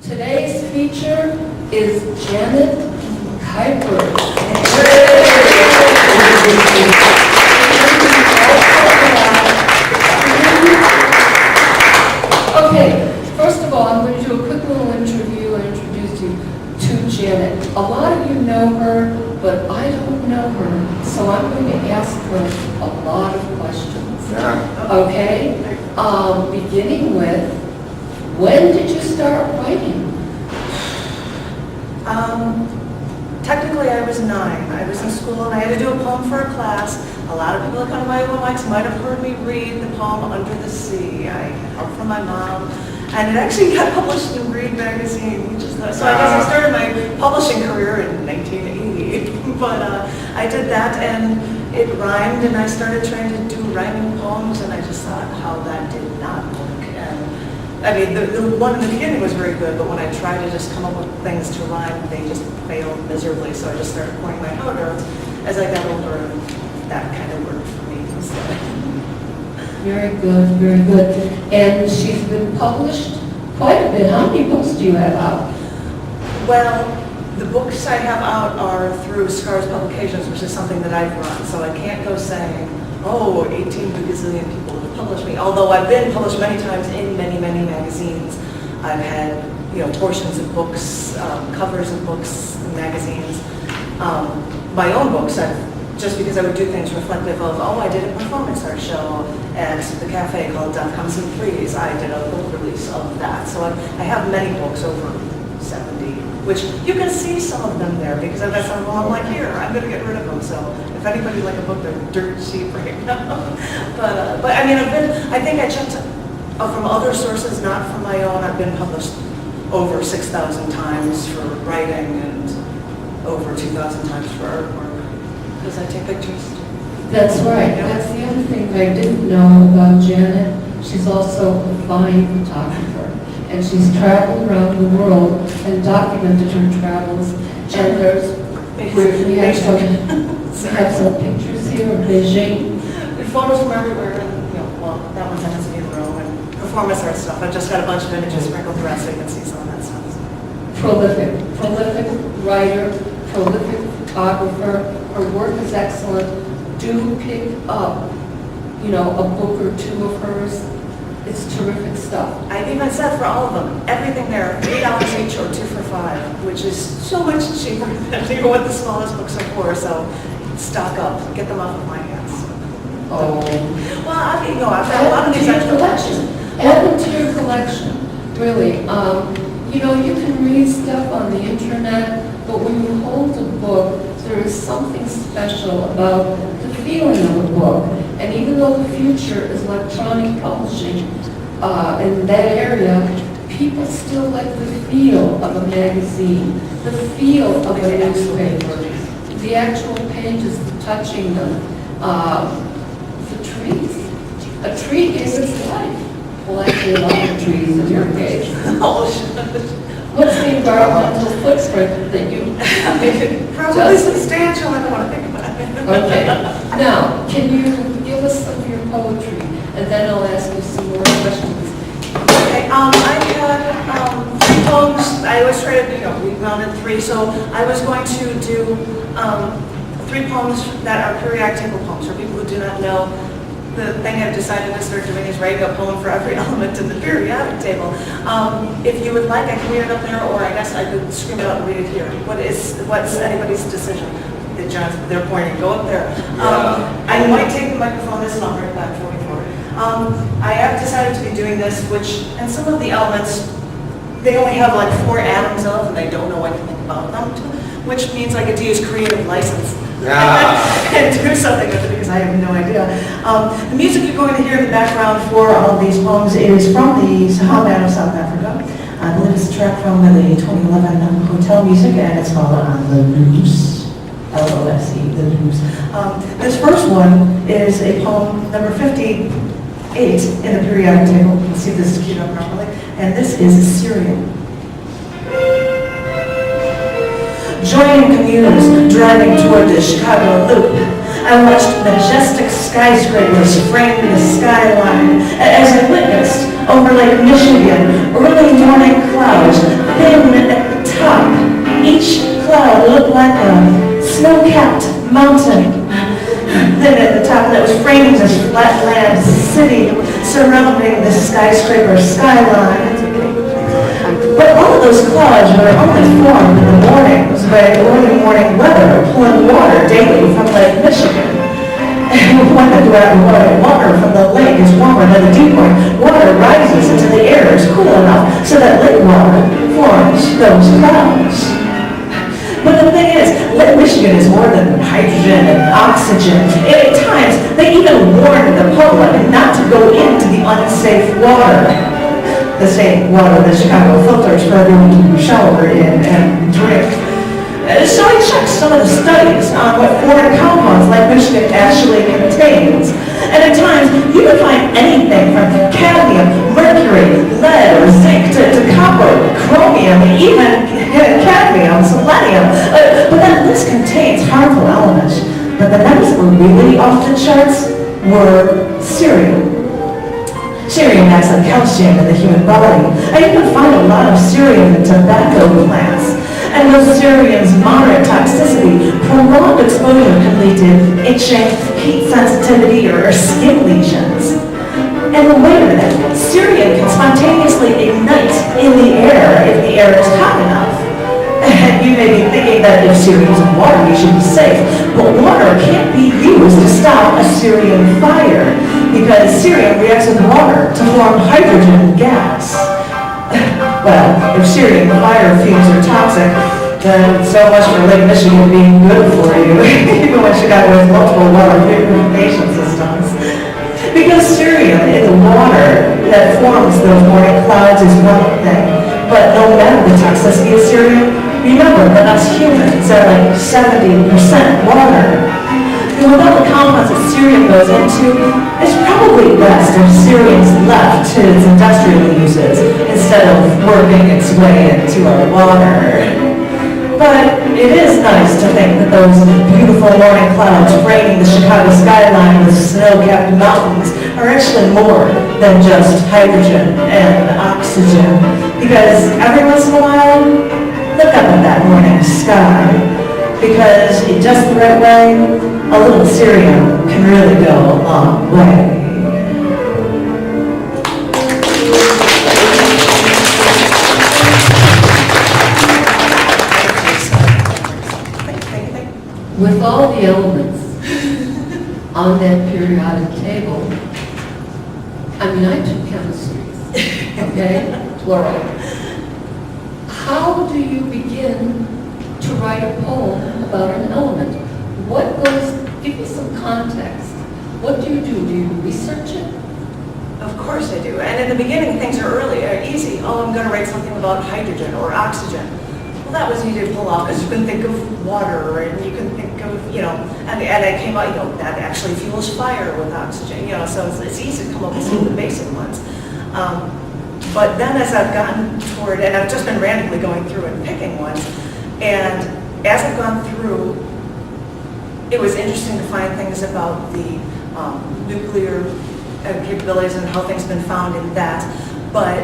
Today's speaker is Janet Kuypers. Okay, first of all, I'm going to do a quick little interview and introduce you to Janet. A lot of you know her, but I don't know her, so I'm going to ask her a lot of questions. Okay? Beginning with, when did you start writing? Technically, I was 9. I was in school and I had to do a poem for a class. A lot of people that come to my open mics might have heard me read the poem Under the Sea. I had help from my mom. And it actually got published in Read magazine, which is nice. So I guess I started my publishing career in 1980. But I did that and it rhymed and I started trying to do rhyming poems and I just thought how that did not work. And I mean, the one in the beginning was very good, but when I tried to just come up with things to rhyme, they just failed miserably. So I just started pouring my heart out as I got older and that kind of worked for me instead. Very good, very good. And she's been published quite a bit. How many books do you have out? Well, the books I have out are through Scars Publications, which is something that I've run. So I can't go saying, oh, 18 gazillion people have published me. Although I've been published many times in many, many magazines. I've had, portions of books, covers of books, magazines. My own books, just because I would do things reflective of, I did a performance art show at the cafe called Death Comes in Threes. I did a book release of that. So I have many books, over 70, which you can see some of them there because I've got some of them, I'm like, here, I'm going to get rid of them. So if anybody would like a book, they're dirt cheap right now. but I mean, I think I checked from other sources, not from my own. I've been published over 6,000 times for writing and over 2,000 times for artwork. Because I take pictures. That's right. That's the other thing I didn't know about Janet. She's also a fine photographer. And she's traveled around the world and documented her travels. And we have some pictures here of Beijing. Photos from everywhere. And, that one happens to be in Rome. And performance art stuff. I've just got a bunch of images sprinkled throughout so you can see some of that stuff. Prolific writer, prolific photographer. Her work is excellent. Do pick up, a book or two of hers. It's terrific stuff. I've even said for all of them, everything there, $8 each or 2 for $5, which is so much cheaper than what the smallest books are for. So stock up, get them off of my hands. Oh. Well, I've got a lot of these extra collections. Add them to your collection, really. You can read stuff on the internet, but when you hold a book, there is something special about the feeling of a book. And even though the future is electronic publishing, in that area, people still like the feel of a magazine, the feel of a newspaper, the actual pages, touching them, the trees. A tree gives its life. Well, actually, a lot of trees in your case. What's the environmental footprint that you... Probably substantial, I don't want to think about it. Okay. Now, can you give us some of your poetry? And then I'll ask you some more questions. Okay, I had 3 poems. I always try to, we rounded 3. So I was going to do 3 poems that are periodic table poems. For people who do not know, the thing I've decided to start doing is writing a poem for every element in the periodic table. If you would like, I can read it up there, or I guess I could scream it out and read it here. What's anybody's decision? They're pointing. Go up there. I might take the microphone. This is not right back for me for it. I have decided to be doing this, and some of the elements, they only have like 4 atoms of, and they don't know anything about them, which means I get to use creative license. And do something with it because I have no idea. The music you're going to hear in the background for all of these poems is from the Sahara of South Africa. I believe it's a track from the 2011 Hotel Music, and it's called On the Loose. L-O-S-E, The Loose. This first one is a poem number 58 in the periodic table. Let's see if this is queued up properly. And this is Syrian. Joining commuters driving toward the Chicago Loop. I watched majestic skyscrapers frame the skyline as I witnessed over Lake Michigan early morning clouds thin at the top. Each cloud looked like a snow-capped mountain. Then at the top that was framing this flatland city surrounding the skyscraper skyline. But all of those clouds were only formed in the mornings by early morning weather pulling water daily from Lake Michigan. And when the water from the lake is warmer than the deep water rises into the air is cool enough so that lake water forms those clouds. But the thing is, Lake Michigan is more than hydrogen and oxygen. At times, they even warned the public not to go into the unsafe water. The same water that Chicago filters for everyone to shower in and drink. So I checked some of the studies on what foreign compounds Lake Michigan actually contains. And at times, you can find anything from cadmium, mercury, lead, or zinc to copper, chromium, even cadmium, selenium. But that list contains harmful elements. But the numbers were really off the charts were cerium. Cerium acts like calcium in the human body. And you can find a lot of cerium in tobacco plants. And with cerium's moderate toxicity, prolonged exposure can lead to itching, heat sensitivity, or skin lesions. And wait a minute, cerium can spontaneously ignite in the air if the air is hot enough. And you may be thinking that if cerium is in water, you should be safe. But water can't be used to stop a cerium fire because cerium reacts with water to form hydrogen gas. Well, if cerium fire fumes are toxic, then so much for Lake Michigan being good for you, even when Chicago has multiple water purification systems. Because cerium in the water that forms those morning clouds is one thing, but no matter the toxicity of cerium, remember that us humans are like 70% water. And without the compounds that cerium goes into, it's probably best if cerium's left to its industrial uses instead of working its way into our water. But it is nice to think that those beautiful morning clouds framing the Chicago skyline with snow-capped mountains are actually more than just hydrogen and oxygen. Because every once in a while, look up at that morning sky. Because in just the right way, a little cerium can really go a long way. With all the elements on that periodic table, I mean, I took chemistry, okay, plural. How do you begin to write a poem about an element? What goes, give me some context. What do? Do you research it? Of course I do. And in the beginning, things are easy. Oh, I'm going to write something about hydrogen or oxygen. Well, that was easy to pull out because you can think of water and you can think of, and I came out, that actually fuels fire with oxygen, so it's easy to come up with some of the basic ones. But then as I've gotten toward, and I've just been randomly going through and picking ones, and as I've gone through, it was interesting to find things about the nuclear capabilities and how things have been found in that. But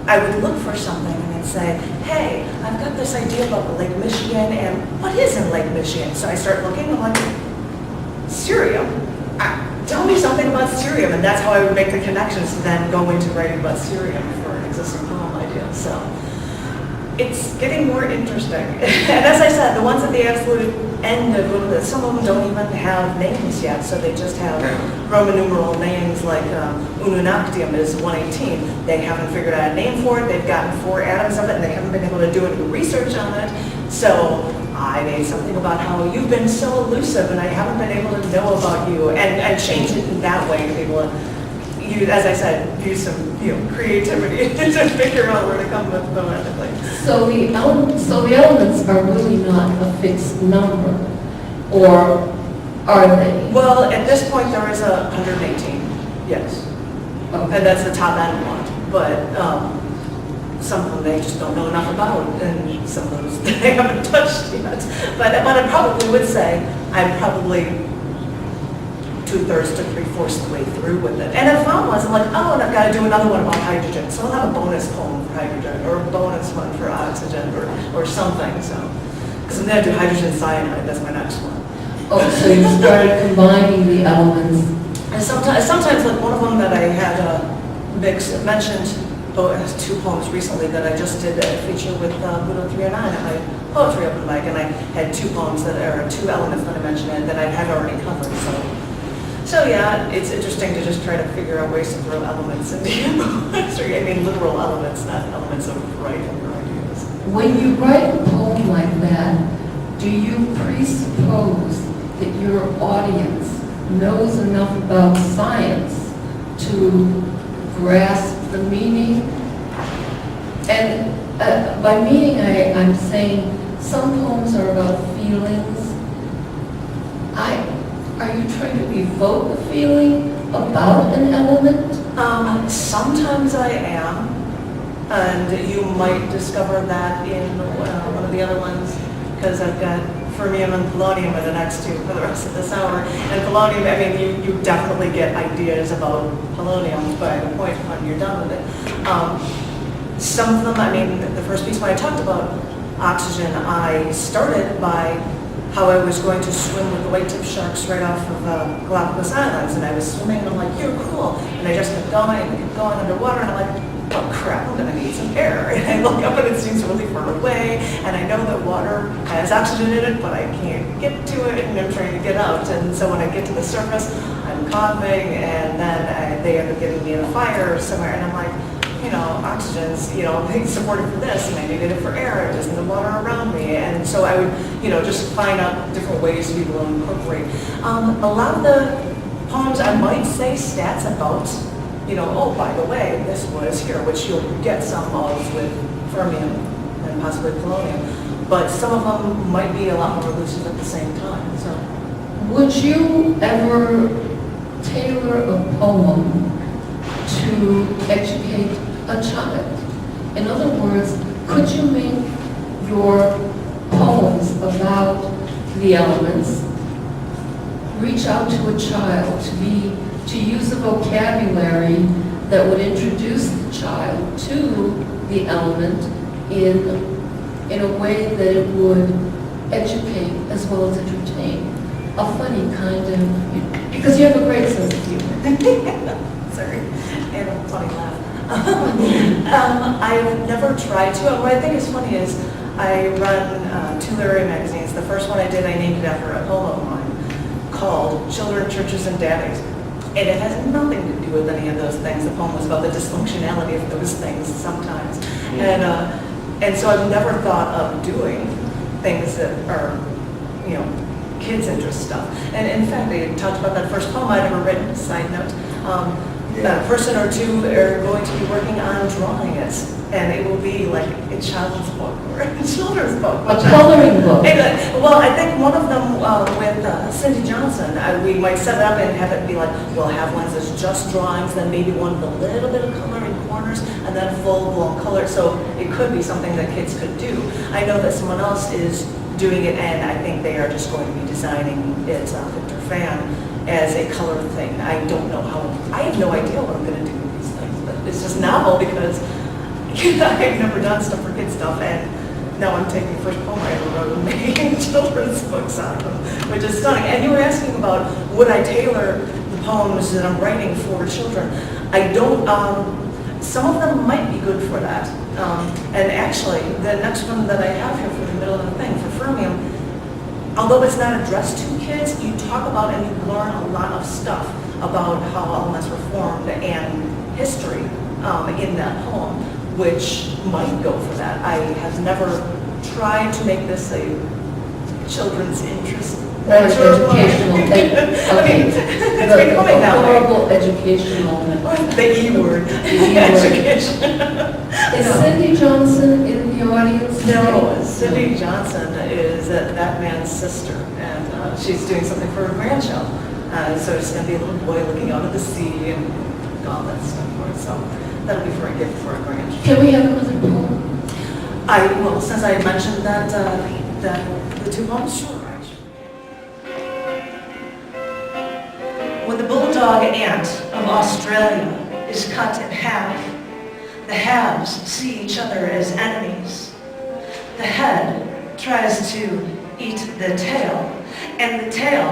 I would look for something and then say, hey, I've got this idea about Lake Michigan, and what is in Lake Michigan? So I start looking, and I'm like, cerium. Tell me something about cerium, and that's how I would make the connections to then go into writing about cerium for an existing poem idea. So it's getting more interesting. And as I said, the ones at the absolute end of it, some of them don't even have names yet, so they just have Roman numeral names like Ununactium is 118. They haven't figured out a name for it. They've gotten 4 atoms of it, and they haven't been able to do any research on it. So I made something about how you've been so elusive, and I haven't been able to know about you, and change it in that way to be able to use, as I said, use some creativity to figure out where to come with poetically. So the elements are really not a fixed number, or are they? Well, at this point, there is 118, yes. Okay. And that's the top end one. But some of them they just don't know enough about, and some of those they haven't touched yet. But I probably would say I'm probably 2/3 to 3/4 the way through with it. And I found once, I'm like, oh, and I've got to do another one about hydrogen. So I'll have a bonus poem for hydrogen, or a bonus one for oxygen, or something, so. Because I'm going to do hydrogen cyanide, that's my next one. Oh, so you started combining the elements. And sometimes like one of them that I had mentioned, two poems recently that I just did a feature with Budo 309 at my poetry open mic, and I had two poems that are two elements that I mentioned and that I had already covered. So yeah, it's interesting to just try to figure out ways to throw elements into your poetry. I mean literal elements, not elements of writing your ideas. When you write a poem like that, do you presuppose that your audience knows enough about science to grasp the meaning? And by meaning, I'm saying some poems are about feelings. Are you trying to evoke a feeling about an element? Sometimes I am, and you might discover that in one of the other ones, because I've got fermium and polonium are the next two for the rest of this hour. And polonium, I mean, you definitely get ideas about polonium by the point when you're done with it. Some of them, I mean, the first piece when I talked about oxygen, I started by how I was going to swim with the white-tip sharks right off of Galapagos Islands, and I was swimming, and I'm like, you're cool. And I just kept going underwater, and I'm like, oh crap, I'm gonna need some air. And I look up and it seems really far away, and I know that water has oxygen in it, but I can't get to it, and I'm trying to get out. And so when I get to the surface, I'm coughing, and then they end up getting me in a fire somewhere, and I'm like, you know, oxygen's, you know, being supported for this, and I needed it for air, it was in the water around me. And so I would, you know, just find out different ways people will incorporate. A lot of the poems, I might say stats about, you know, oh, by the way, this was here, which you'll get some of with fermium and possibly polonium, but some of them might be a lot more elusive at the same time. So, would you ever tailor a poem to educate a child? In other words, could you make your poems about the elements reach out to a child, to use a vocabulary that would introduce the child to the element in a way that it would educate as well as entertain? A funny kind of, because you have a great sense of humor. Sorry, and a funny laugh. I've never tried to. What I think is funny is I run 2 literary magazines. The first one I did, I named it after a poem of mine called Children, Churches, and Daddies. And it has nothing to do with any of those things. The poem was about the dysfunctionality of those things sometimes. And so I've never thought of doing things that are, you know, kids' interest stuff. And in fact, they talked about that first poem I'd ever written, side note. A person or two are going to be working on drawing it, and it will be like a child's book or a children's book. A coloring book. Well, I think one of them with Cindy Johnson, we might set it up and have it be like, we'll have ones that's just drawings, then maybe one with a little bit of color in corners, and then full-blown color. So it could be something that kids could do. I know that someone else is doing it, and I think they are just going to be designing it, Victor Fan, as a color thing. I don't know how, I have no idea what I'm going to do with these things, but it's just novel because I've never done stuff for kids stuff, and now I'm taking the first poem I ever wrote and making children's books out of them, which is stunning. And you were asking about, would I tailor the poems that I'm writing for children? I don't, some of them might be good for that. And actually, the next one that I have here for the middle of the thing, for fermium, although it's not addressed to kids, you talk about and you learn a lot of stuff about how elements were formed and history in that poem, which might go for that. I have never tried to make this a children's interest. Educational. I mean, it's becoming that way. Horrible educational. The E word. Education. Is Cindy Johnson in the audience? No, Cindy Johnson is that man's sister, and she's doing something for her grandchild. So it's going to be a little boy looking out at the sea and all that stuff for it. So that'll be for a gift for a grandchild. Can we have another poem? Well, since I mentioned that, the 2 poems, sure. dog ant of Australia is cut in half. The halves see each other as enemies. The head tries to eat the tail, and the tail,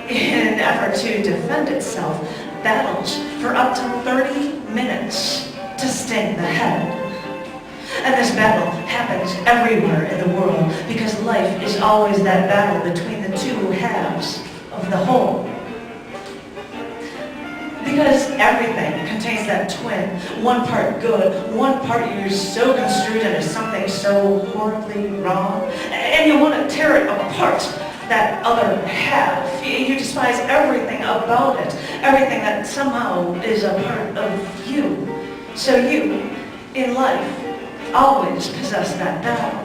in an effort to defend itself, battles for up to 30 minutes to sting the head. And this battle happens everywhere in the world because life is always that battle between the two halves of the whole. Because everything contains that twin, one part good, one part you're so construed into something so horribly wrong, and you want to tear it apart, that other half. You despise everything about it, everything that somehow is a part of you. So you, in life, always possess that battle.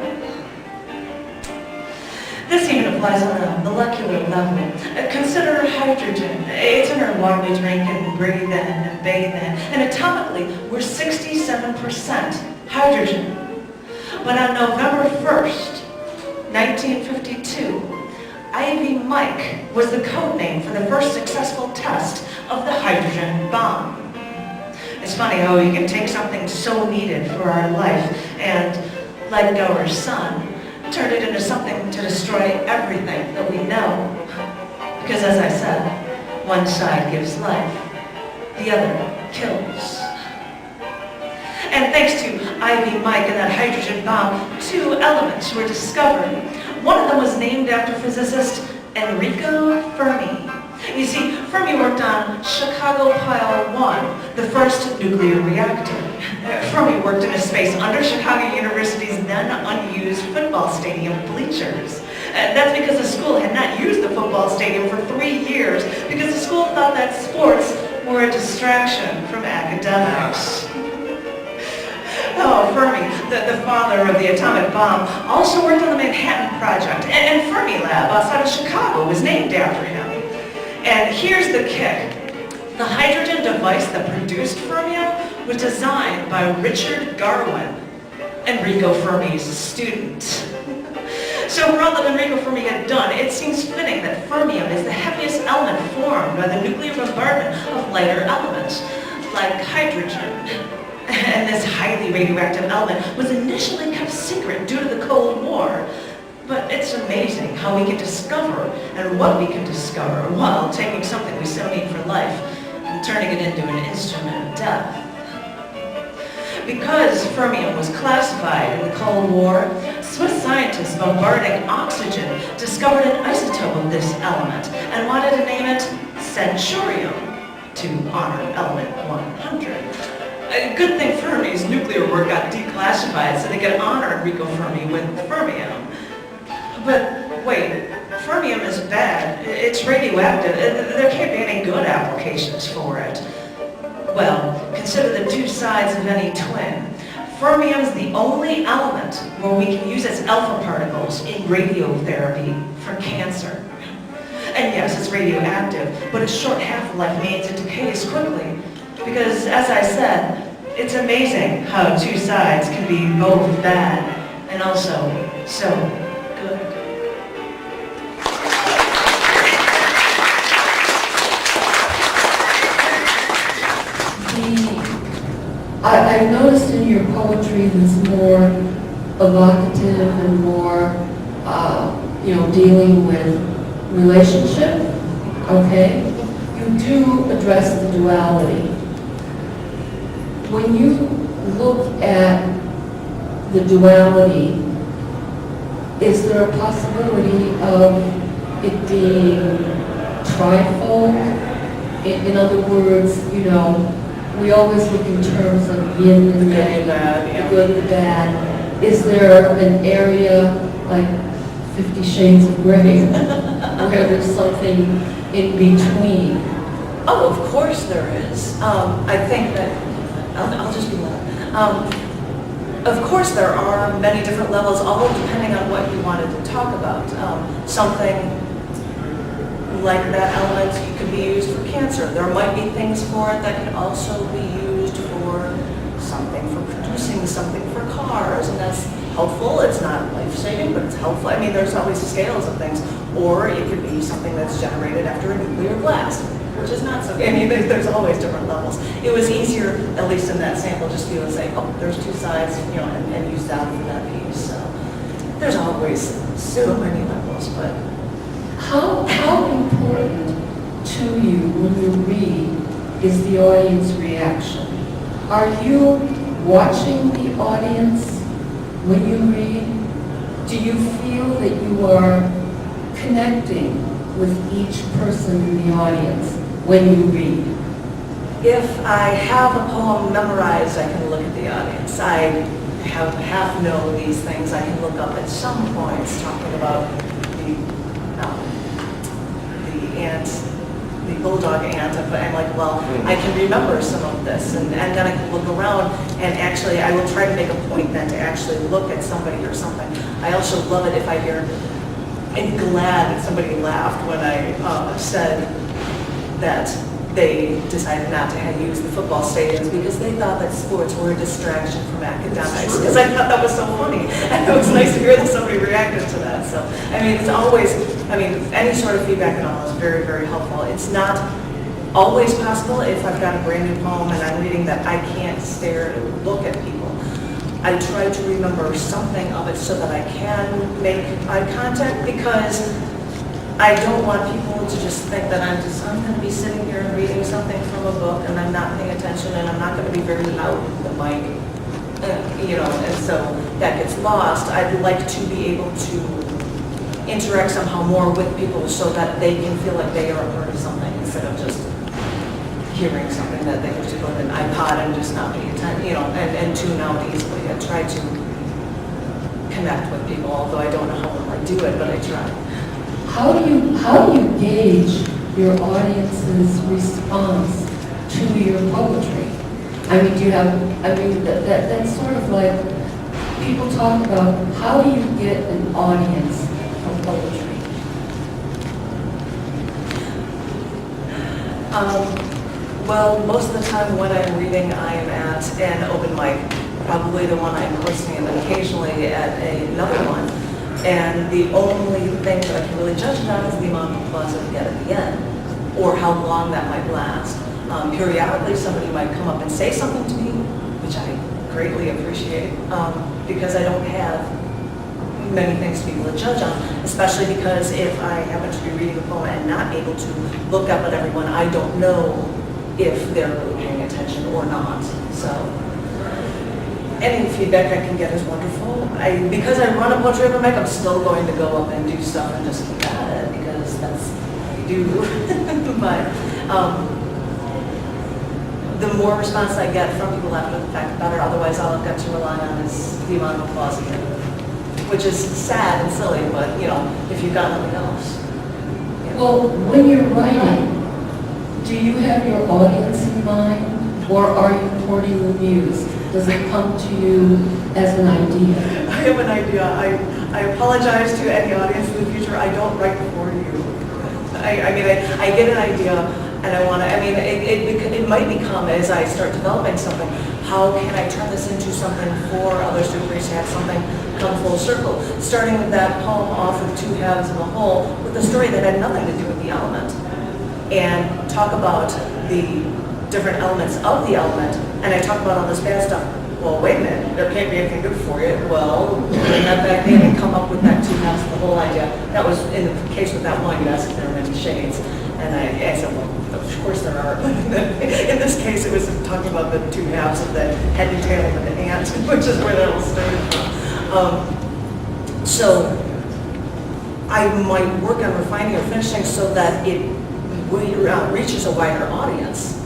This even applies on a molecular level. Consider hydrogen. It's in our water we drink and breathe in and bathe in. And atomically, we're 67% hydrogen. But on November 1st, 1952, Ivy Mike was the code name for the first successful test of the hydrogen bomb. It's funny how you can take something so needed for our life and, like our sun, turn it into something to destroy everything that we know. Because as I said, one side gives life, the other kills. And thanks to Ivy Mike and that hydrogen bomb, 2 elements were discovered. One of them was named after physicist Enrico Fermi. You see, Fermi worked on Chicago Pile 1, the first nuclear reactor. Fermi worked in a space under Chicago University's then unused football stadium bleachers. That's because the school had not used the football stadium for 3 years because the school thought that sports were a distraction from academics. Oh, Fermi, the father of the atomic bomb, also worked on the Manhattan Project, and Fermi Lab outside of Chicago was named after him. And here's the kick. The hydrogen device that produced fermium was designed by Richard Garwin, Enrico Fermi's student. So for all that Enrico Fermi had done, it seems fitting that fermium is the heaviest element formed by the nuclear bombardment of lighter elements, like hydrogen. And this highly radioactive element was initially kept secret due to the Cold War. But it's amazing how we can discover and what we can discover while taking something we so need for life and turning it into an instrument of death. Because fermium was classified in the Cold War, Swiss scientists bombarding oxygen discovered an isotope of this element and wanted to name it Centurium to honor element 100. A good thing Fermi's nuclear work got declassified so they could honor Enrico Fermi with fermium. But wait, fermium is bad. It's radioactive. There can't be any good applications for it. Well, consider the 2 sides of any twin. Fermium's the only element where we can use its alpha particles in radiotherapy for cancer. And yes, it's radioactive, but its short half-life means it decays quickly. Because, as I said, it's amazing how 2 sides can be both bad and also so good. I've noticed in your poetry there's more evocative and more, dealing with relationship, okay? You do address the duality. When you look at the duality, is there a possibility of it being trifold? In other words, we always look in terms of yin and yang, the good and the bad. Is there an area like 50 Shades of Grey where there's something in between? Oh, of course there is. I think that, I'll just be loud. Of course there are many different levels, all depending on what you wanted to talk about. Something like that element could be used for cancer. There might be things for it that can also be used for something for producing something for cars, and that's helpful. It's not life-saving, but it's helpful. I mean, there's always scales of things. Or it could be something that's generated after a nuclear blast. which is not so, I mean, there's always different levels. It was easier, at least in that sample, just to be able to say, oh, there's two sides, you know, and use that for that piece. So there's always so many levels, but. How important to you when you read is the audience reaction? Are you watching the audience when you read? Do you feel that you are connecting with each person in the audience when you read? If I have a poem memorized, I can look at the audience. I half know these things. I can look up at some points talking about the bulldog ant, but I'm like, well, I can remember some of this, and then I can look around, and actually I will try to make a point then to actually look at somebody or something. I also love it if I hear, I'm glad that somebody laughed when I said that they decided not to use the football stadiums because they thought that sports were a distraction from academics. Because I thought that was so funny. And it was nice to hear that somebody reacted to that. So, I mean, it's always, I mean, any sort of feedback at all is very, very helpful. It's not always possible if I've got a brand new poem and I'm reading that I can't stare and look at people. I try to remember something of it so that I can make eye contact because I don't want people to just think that I'm going to be sitting here and reading something from a book and I'm not paying attention and I'm not going to be very loud with the mic, you know, and so that gets lost. I'd like to be able to interact somehow more with people so that they can feel like they are a part of something instead of just hearing something that they have to go on an iPod and just not pay attention, you know, and tune out easily. I try to connect with people, although I don't know how well I do it, but I try. How do you gauge your audience's response to your poetry? I mean, do you have, I mean, that's sort of like, people talk about how do you get an audience from poetry? Well, most of the time when I'm reading, I am at an open mic, probably the one I'm hosting, and then occasionally at another one. And the only thing that I can really judge it on is the amount of applause I get at the end, or how long that might last. Periodically, somebody might come up and say something to me, which I greatly appreciate, because I don't have many things to be able to judge on, especially because if I happen to be reading a poem and not able to look up at everyone, I don't know if they're really paying attention or not. So any feedback I can get is wonderful. Because I run a poetry open mic, I'm still going to go up and do stuff and just keep at it because that's what you do. But the more response I get from people after the fact, the better. Otherwise, all I've got to rely on is the amount of applause again, which is sad and silly, but you know, if you've got nothing else. Yeah. Well, when you're writing, do you have your audience in mind, or are you courting the muse? Does it come to you as an idea? I have an idea. I apologize to any audience in the future. I don't write for you. I mean, I get an idea, and I want to. I mean, it might become as I start developing something. How can I turn this into something for others to appreciate? Something come full circle. Starting with that poem off of Two Halves of a Whole, with a story that had nothing to do with the element, and talk about the different elements of the element, and I talk about all this bad stuff. Well, wait a minute, there can't be anything good for you. Well, bring that back in and come up with that two halves of the whole idea. That was in the case with that one, yes, there are many shades. And I said, well, of course there are. In this case, it was talking about the two halves of the head and tail of an ant, which is where that all started from. So I might work on refining or finishing so that it reaches a wider audience.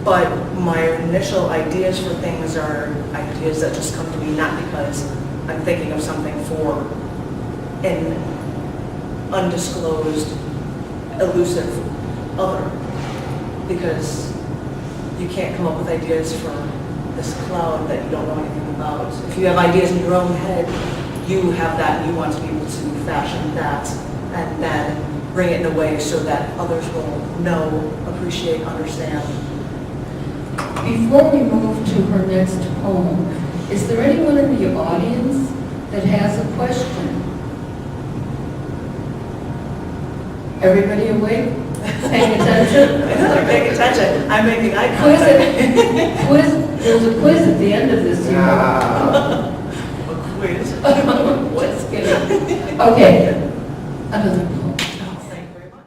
But my initial ideas for things are ideas that just come to me not because I'm thinking of something for an undisclosed, elusive other. Because you can't come up with ideas for this cloud that you don't know anything about. If you have ideas in your own head, you have that and you want to be able to fashion that and then bring it in a way so that others will know, appreciate, understand. Before we move to her next poem, is there anyone in the audience that has a question? Everybody awake? Paying attention? I'm paying attention. I'm making eye Quiz contact. There's a quiz at the end of this, you know. A quiz. Quiz, kidding. Okay. Another poem. Thank you very much.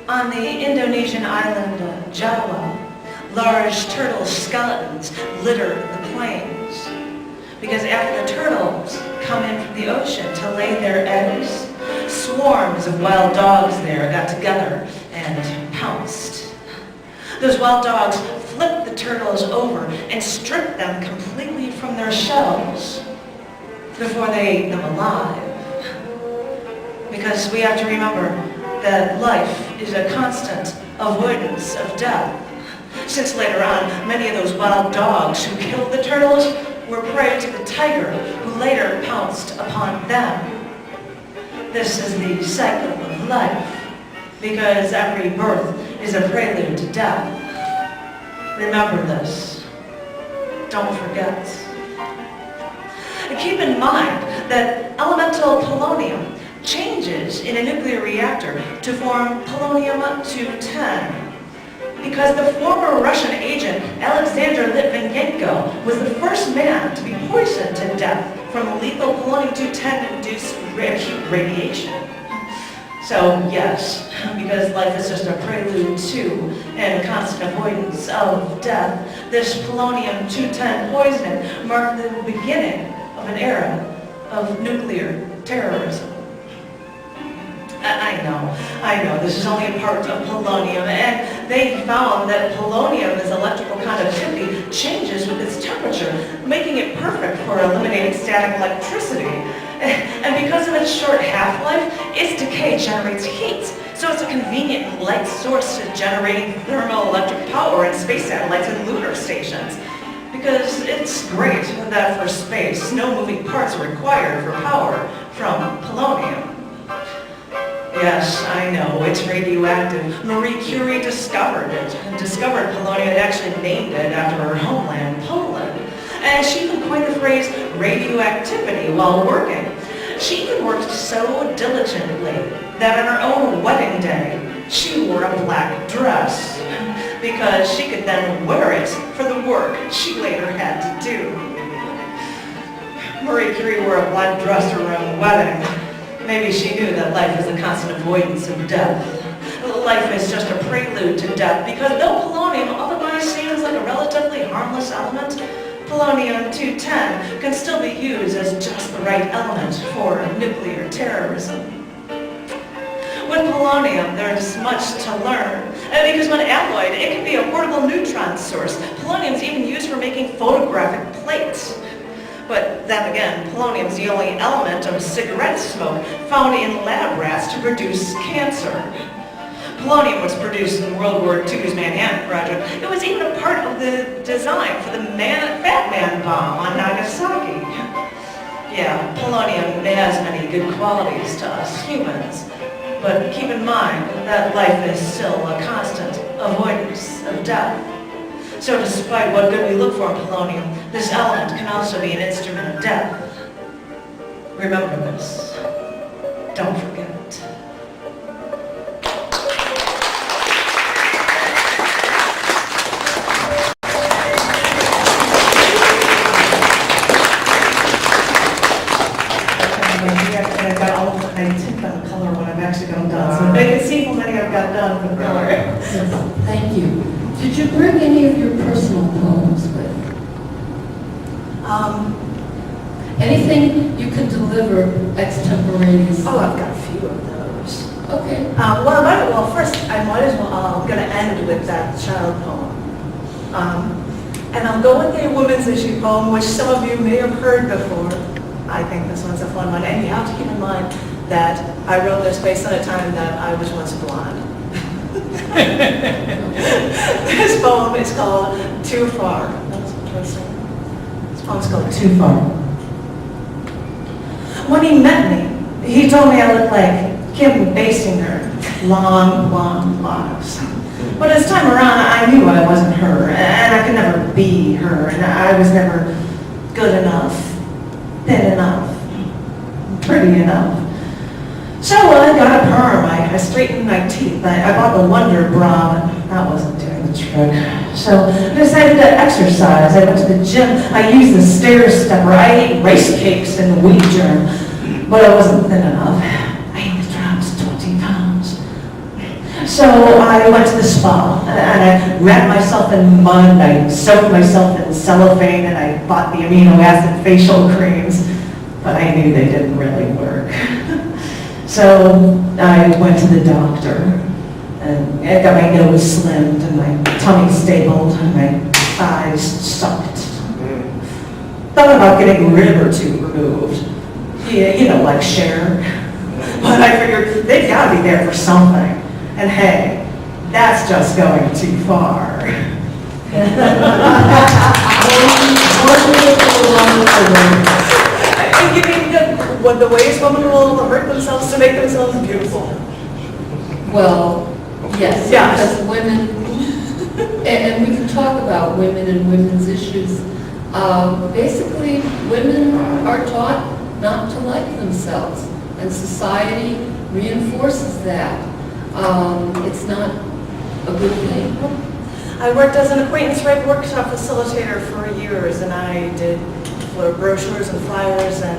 On the Indonesian island Jawa, large turtle skeletons litter the plains. Because after the turtles come in from the ocean to lay their eggs, swarms of wild dogs there got together and pounced. Those wild dogs flipped the turtles over and stripped them completely from their shells before they ate them alive. Because we have to remember that life is a constant avoidance of death. Since later on, many of those wild dogs who killed the turtles were prey to the tiger, who later pounced upon them. This is the cycle of life, because every birth is a prelude to death. Remember this. Don't forget. Keep in mind that elemental polonium changes in a nuclear reactor to form polonium-210. Because the former Russian agent Alexander Litvinenko was the first man to be poisoned to death from lethal polonium-210-induced acute radiation. So yes, because life is just a prelude to and a constant avoidance of death, this polonium-210 poisoning marked the beginning of an era of nuclear terrorism. I know, this is only a part of polonium, and they found that polonium's electrical conductivity changes with its temperature, making it perfect for eliminating static electricity. And because of its short half-life, its decay generates heat, so it's a convenient light source to generating thermoelectric power in space satellites and lunar stations. Because it's great that for space, no moving parts are required for power from polonium. Yes, I know, it's radioactive. Marie Curie discovered it, and discovered polonium, and actually named it after her homeland, Poland. And she even coined the phrase radioactivity while working. She even worked so diligently that on her own wedding day, she wore a black dress, because she could then wear it for the work she later had to do. Marie Curie wore a black dress to her own wedding. Maybe she knew that life is a constant avoidance of death. Life is just a prelude to death, because though polonium otherwise seems like a relatively harmless element, polonium-210 can still be used as just the right element for nuclear terrorism. With polonium, there's much to learn, because when alloyed, it can be a portable neutron source. Polonium is even used for making photographic plates. But then again, polonium is the only element of cigarette smoke found in lab rats to produce cancer. Polonium was produced in World War II's Manhattan Project. It was even a part of the design for the Fat Man bomb on Nagasaki. Yeah, polonium has many good qualities to us humans, but keep in mind that life is still a constant avoidance of death. So despite what good we look for in polonium, this element can also be an instrument of death. Remember this. Don't forget. I've got all of I tipped on the color when I've actually got done. So they can see how many I've got done for the color. Thank you. Did you bring any of your personal poems with? Anything you can deliver extemporaneously? Oh, I've got a few of those. Okay. First, I might as well, I'm going to end with that child poem. And I'll go with the woman's issue poem, which some of you may have heard before. I think this one's a fun one. And you have to keep in mind that I wrote this based on a time that I was once blonde. This poem is called Too Far. That's what I was saying. This poem's called Too Far. When he met me, he told me I looked like Kim Basinger, long blonde locks. But this time around, I knew I wasn't her, and I could never be her, and I was never good enough, thin enough, pretty enough. So I got a perm, I straightened my teeth, I bought the Wonder Bra, but that wasn't doing the trick. So I decided to exercise. I went to the gym, I used the stair stepper, I ate rice cakes in the wheat germ, but I wasn't thin enough. I only dropped 20 pounds. So I went to the spa, and I wrapped myself in mud, I soaked myself in cellophane, and I bought the amino acid facial creams, but I knew they didn't really work. So I went to the doctor, and I got my nose slimmed, and my tummy stabled, and my thighs sucked. Thought about getting a rib or two removed. Yeah, you know, like Cher. But I figured they've got to be there for something. And hey, that's just going too far. You mean the ways women will hurt themselves to make themselves beautiful? Well, yes, Yes. because women, and we can talk about women and women's issues. Basically, women are taught not to like themselves, and society reinforces that. It's not a good thing. I worked as an acquaintance rate workshop facilitator for years, and I did brochures and flyers, and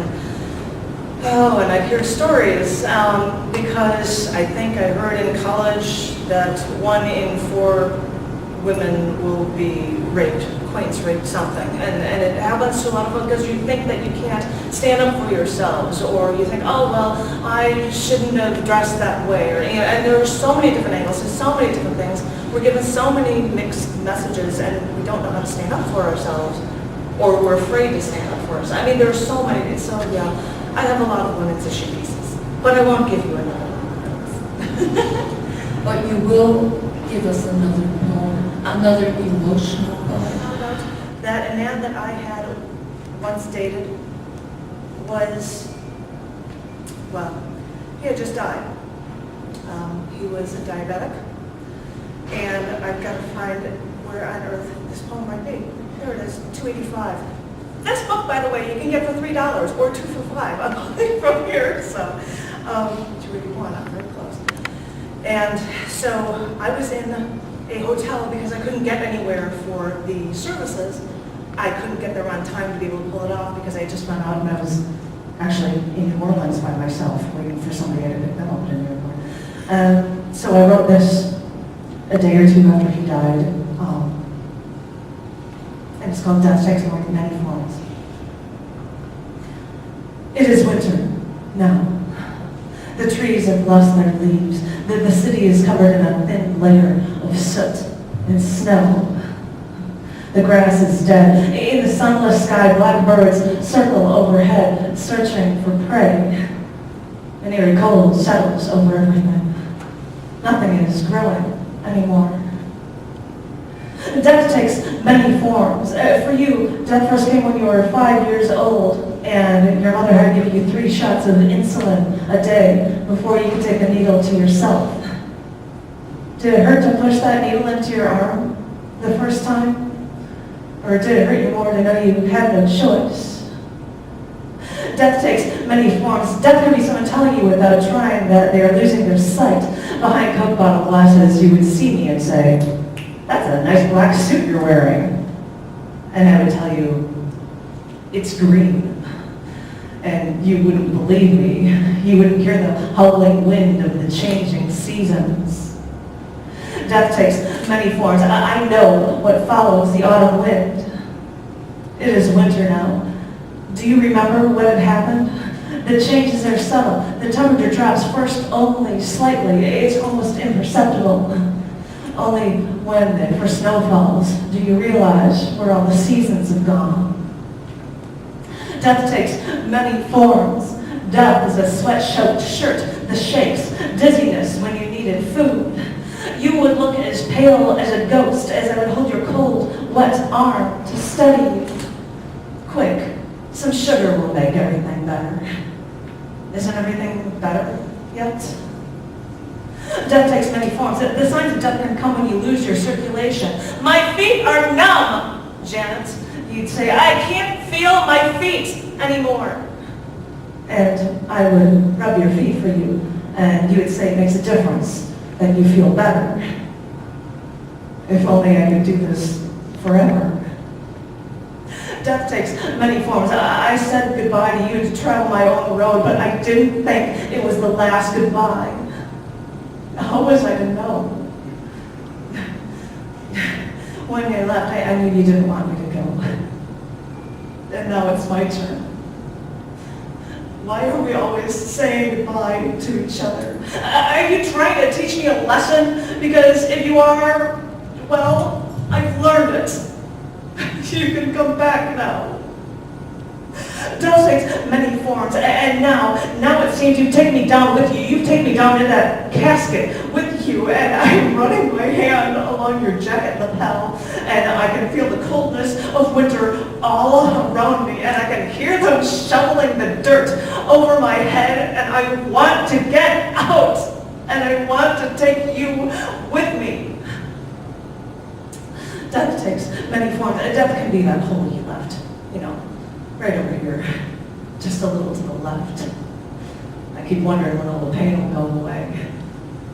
I hear stories because I think I heard in college that 1 in 4 women will be raped, acquaintance raped something, and it happens to a lot of them because you think that you can't stand up for yourselves, or you think, oh well, I shouldn't have dressed that way, or and there are so many different angles and so many different things. We're given so many mixed messages, and we don't know how to stand up for ourselves, or we're afraid to stand up for ourselves. I mean, there are so many. So yeah, I have a lot of women's issue pieces, but I won't give you another one. But you will give us another poem, another emotional poem. That a man that I had once dated was, well, he had just died. He was a diabetic, and I've got to find where on earth this poem might be. Here it is, $2.85. This book, by the way, you can get for $3 or 2 for $5. I'm calling from here, so $2.81. I'm very close. And so I was in a hotel because I couldn't get anywhere for the services. I couldn't get there on time to be able to pull it off because I had just run out, and I was actually in New Orleans by myself waiting for somebody to pick them up in the airport. So I wrote this a day or two after he died, and it's called Death Takes Many Forms. It is winter now. The trees have lost their leaves. The city is covered in a thin layer of soot and snow. The grass is dead. In the sunless sky, black birds circle overhead, searching for prey. An eerie cold settles over everything. Nothing is growing anymore. Death takes many forms. For you, death first came when you were 5 years old, and your mother had given you 3 shots of insulin a day before you could take a needle to yourself. Did it hurt to push that needle into your arm the first time? Or did it hurt you more to know you had no choice? Death takes many forms. Death could be someone telling you without trying that they are losing their sight. Behind Coke bottle glasses, you would see me and say, "That's a nice black suit you're wearing." And I would tell you, "It's green." And you wouldn't believe me. You wouldn't hear the howling wind of the changing seasons. Death takes many forms. I know what follows the autumn wind. It is winter now. Do you remember what had happened? The changes are subtle. The temperature drops first only slightly. It's almost imperceptible. Only when the first snow falls do you realize where all the seasons have gone. Death takes many forms. Death is a sweat-soaked shirt that shakes, dizziness when you needed food. You would look as pale as a ghost as I would hold your cold, wet arm to steady you. Quick, some sugar will make everything better. Isn't everything better yet? Death takes many forms. The signs of death can come when you lose your circulation. "My feet are numb," Janet. You'd say, "I can't feel my feet anymore." And I would rub your feet for you, and you would say it makes a difference, and you feel better. If only I could do this forever. Death takes many forms. I said goodbye to you to travel my own road, but I didn't think it was the last goodbye. How was I to know? When you left, I knew you didn't want me to go. And now it's my turn. Why are we always saying goodbye to each other? Are you trying to teach me a lesson? Because if you are, well, I've learned it. You can come back now. Death takes many forms, and now it seems you've taken me down with you. You've taken me down in that casket with you, and I'm running my hand along your jacket lapel, and I can feel the coldness of winter all around me, and I can hear them shoveling the dirt over my head, and I want to get out, and I want to take you with me. Death takes many forms. Death can be that hole you left, right over here, just a little to the left. I keep wondering when all the pain will go away,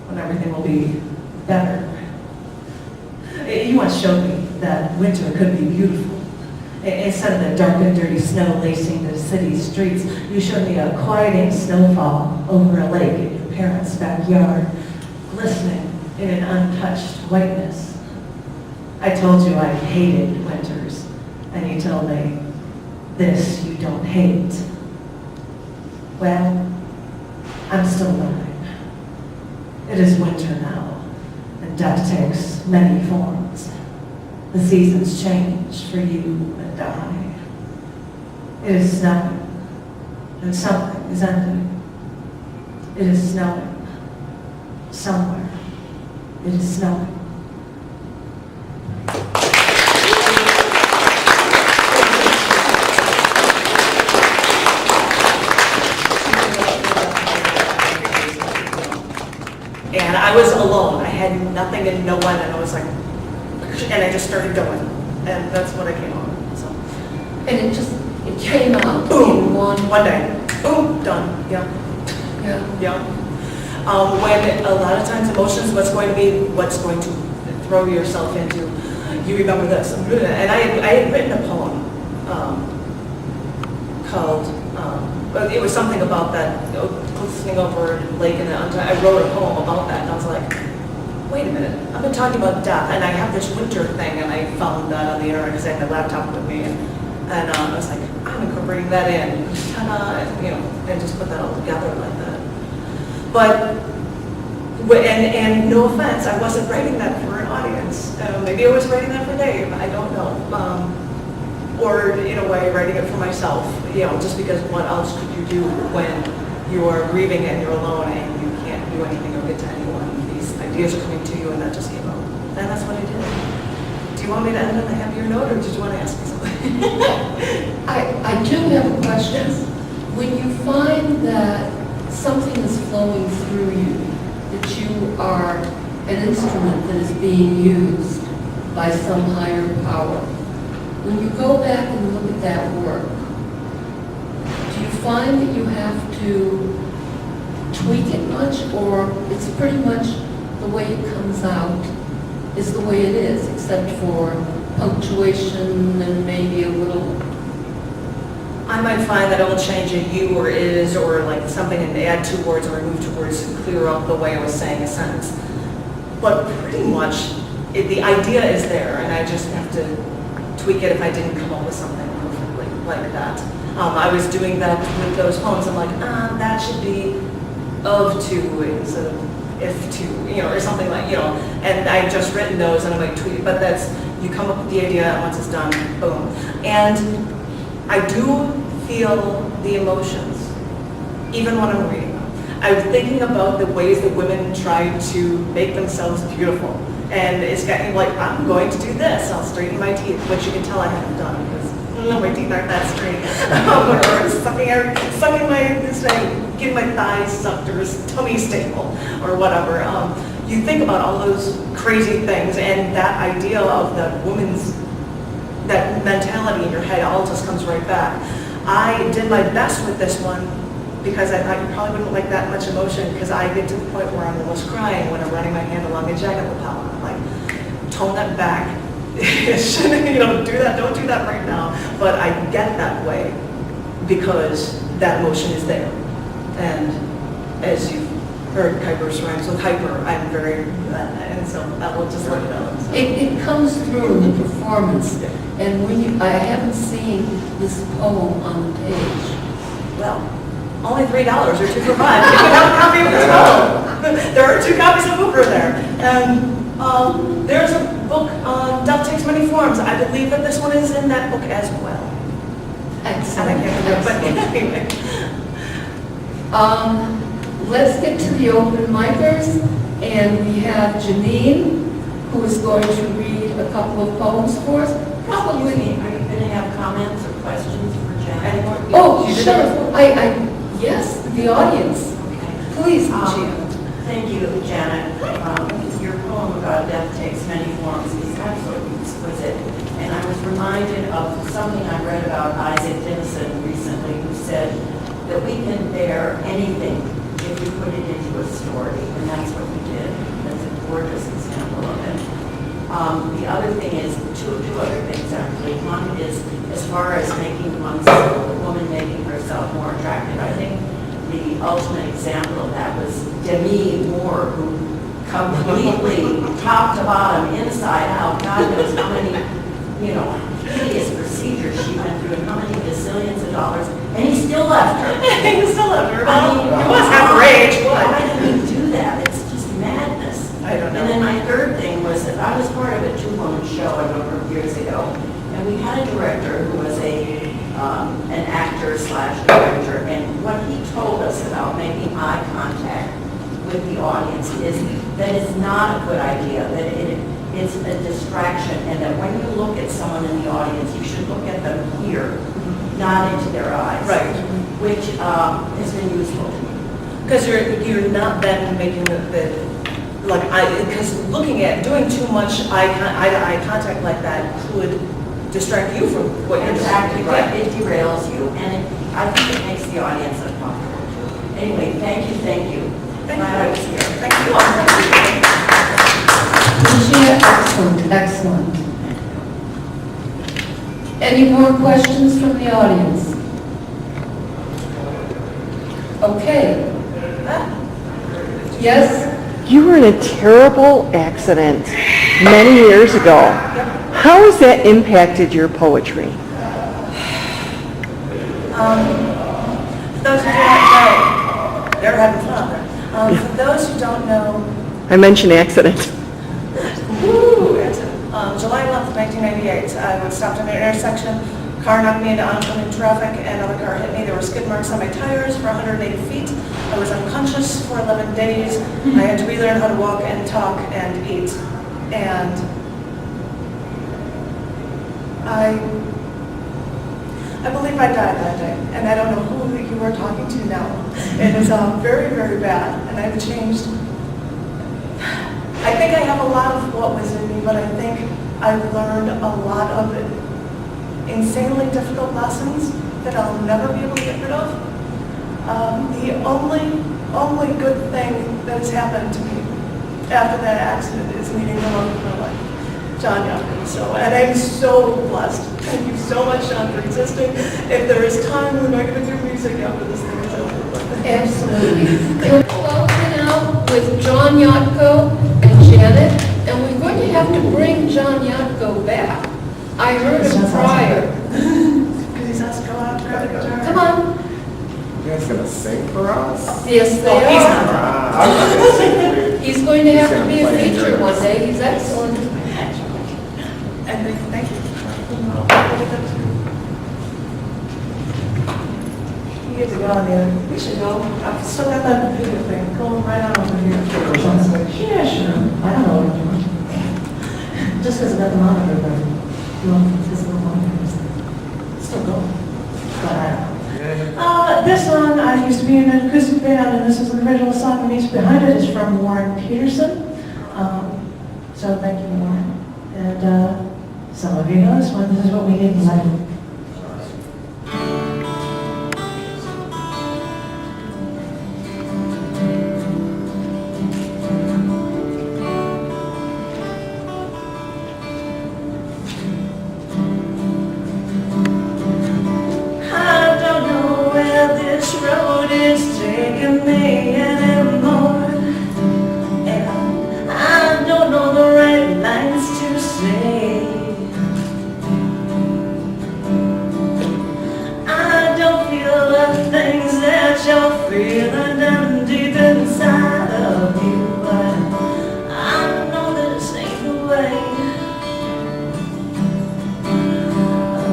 when everything will be better. You once showed me that winter could be beautiful. Instead of the dark and dirty snow lacing the city streets, you showed me a quieting snowfall over a lake in your parents' backyard, glistening in an untouched whiteness. I told you I hated winters, and you told me, this you don't hate. Well, I'm still learning. It is winter now, and death takes many forms. The seasons change for you and I. It is snowing, and something is ending. It is snowing. Somewhere, it is snowing. And I was alone. I had nothing and no one, and I was like, and I just started going, and that's what I came on. So, And it came out boom, in one day, boom, done. Yeah, Yeah. when a lot of times emotions, what's going to throw yourself into. You remember this, and I had written a poem called. It was something about that, listening over a lake, and I wrote a poem about that, and I was like, wait a minute, I've been talking about death, and I have this winter thing, and I found that on the internet because I had my laptop with me, and I was like, I'm incorporating that in, ta-da, and just put that all together like that. But, and no offense, I wasn't writing that for an audience. Maybe I was writing that for Dave, I don't know. Or in a way, writing it for myself, just because what else could you do when you are grieving and you're alone and you can't do anything or get to anyone? These ideas are coming to you, and that just came out. And that's what I did. Do you want me to end on a happier note, or did you want to ask me something? I do have a question. When you find that something is flowing through you, that you are an instrument that is being used by some higher power, when you go back and look at that work, do you find that you have to tweak it much, or it's pretty much the way it comes out is the way it is, except for punctuation and maybe a little... I might find that I will change a you or is or like something and add 2 words or remove 2 words to clear up the way I was saying a sentence. But pretty much the idea is there, and I just have to tweak it if I didn't come up with something perfectly like that. I was doing that with those poems. I'm like, that should be of to instead of if to, or something like, and I've just written those and I might tweet, but that's, you come up with the idea, and once it's done, boom. And I do feel the emotions, even when I'm reading them. I'm thinking about the ways that women try to make themselves beautiful. And it's getting like, I'm going to do this, I'll straighten my teeth, which you can tell I haven't done because my teeth aren't that straight. Or sucking my, getting my thighs sucked or tummy staple or whatever. You think about all those crazy things, and that idea of that woman's, that mentality in your head all just comes right back. I did my best with this one because I thought you probably wouldn't like that much emotion, because I get to the point where I'm almost crying when I'm running my hand along a jacket lapel. I'm like, tone that back. Don't do that right now. But I get that way because that emotion is there. And as you've heard, Kuypers rhymes with hyper. I'm very, and so I will just let it out. So. It comes through in the performance. And when I haven't seen this poem on the page. Well, only $3 or 2 for $5. You can have a copy of this poem. There are 2 copies of Hooper there. And there's a book on Death Takes Many Forms. I believe that this one is in that book as well. Excellent. And I can't remember, but anyway. Let's get to the open micers, and we have Janine, who is going to read a couple of poems for us. Probably. Are you going to have comments or questions for Janet? Oh, sure. Yes, the audience. Okay. Please, Janet. Thank you, Janet. Your poem about death takes many forms is absolutely exquisite. And I was reminded of something I read about Isaac Dinesen recently, who said that we can bear anything if we put it into a story. And that's what we did. That's a gorgeous example of it. The other thing is, two other things actually. One is, as far as making oneself, the woman making herself more attractive, I think the ultimate example of that was Demi Moore, who completely, top to bottom, inside out, God knows how many, hideous procedures she went through and how many gazillions of dollars, and he still left her. He still left her. I mean, He was half her age. why did he do that? It's just madness. I don't know. And then my third thing was that I was part of a 2-woman show a number of years ago, and we had a director who was an actor / director, and what he told us about making eye contact with the audience is that it's not a good idea, that it's a distraction, and that when you look at someone in the audience, you should look at them here, not into their eyes. Right. Which has been useful to me. Because you're not then making because doing too much eye contact like that could distract you from what you're Exactly doing. right. It derails you, and I think it makes the audience uncomfortable too. Anyway, thank you. Thank Glad I was you. here. Thank you all. Lucia, excellent. Any more questions from the audience? Okay. Yes? You were in a terrible accident many years ago. How has that impacted your poetry? Those who do not know, they're having fun. For those who don't know, I mentioned accident. July 11th, 1998, I was stopped at an intersection. Car knocked me into oncoming traffic, and another car hit me. There were skid marks on my tires for 180 feet. I was unconscious for 11 days. I had to relearn how to walk and talk and eat. And I believe I died that day, and I don't know who you are talking to now. It is very, very bad, and I've changed. I think I have a lot of what was in me, but I think I've learned a lot of insanely difficult lessons that I'll never be able to get rid of. The only good thing that has happened to me after that accident is meeting the love of my life, John Young. And I'm so blessed. Thank you so much, John, for existing. If there is time, we're not going to do music after this thing is over. Absolutely. We're closing out with John Yatko and Janet, and we're going to have to bring John Yatko back. I heard him prior. Because he's asked to go out to grab a guitar. Come on. You guys gonna sing for us? Yes, they Oh, he's are. not. I'm not gonna sing for you. He's going to have to be a He's gonna play feature drums. one day. He's excellent. And thank you. You get to go on there. We should go. I've still got that video thing. Go right on over here. Yeah, sure. I don't know what you want. Just because I got the monitor, but you want physical monitors, still go. But I don't know. This song, I used to be in an acoustic band, and this is the original song. The music behind it is from Warren Peterson. So thank you, Warren. And some of you know this one. This is what we did in life. away.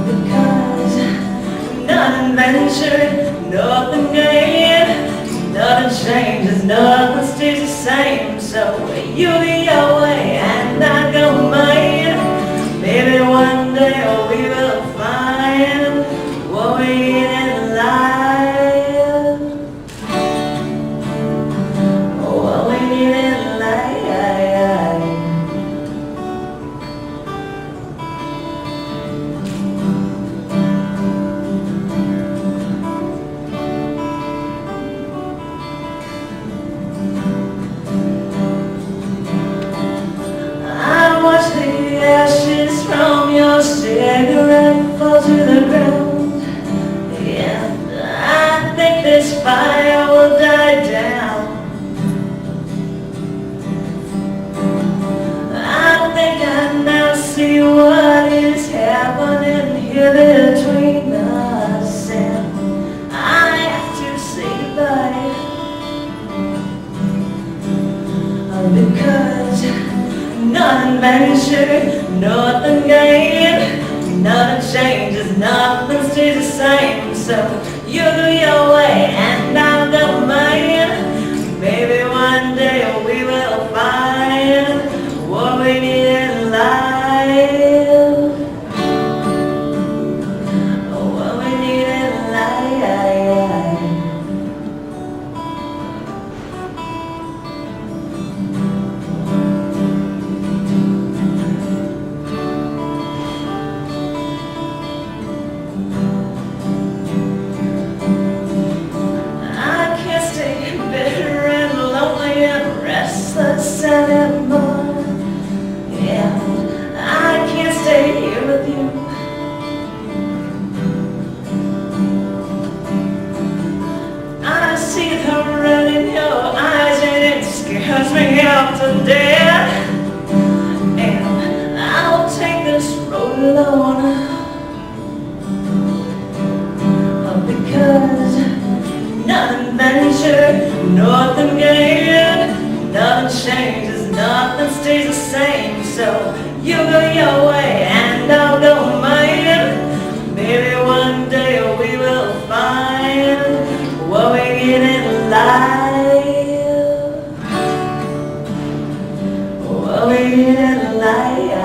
Because nothing ventured, nothing gained, nothing changes, nothing stays the same. So you go your way and I go mine. Maybe one day we will find what we need in life. What we need in life. I watch the ashes from your cigarette fall to the ground, and I think this fire will die down. I think I now see what is happening here between us, and I have to say goodbye. Because nothing ventured, nothing gained, nothing changes, nothing stays the same. So you go your way and I'll go mine. Maybe one day we will find what we need in life. What we need in life. I can't stay bitter and lonely and restless anymore. And I can't stay here with you. I see the red in your eyes and it scares me out to death. And I'll take this road alone. Because nothing ventured, nothing gained, nothing changes, nothing stays the same. So you go your way and I'll go mine. Maybe one day we will find what we need in life. What we need in life.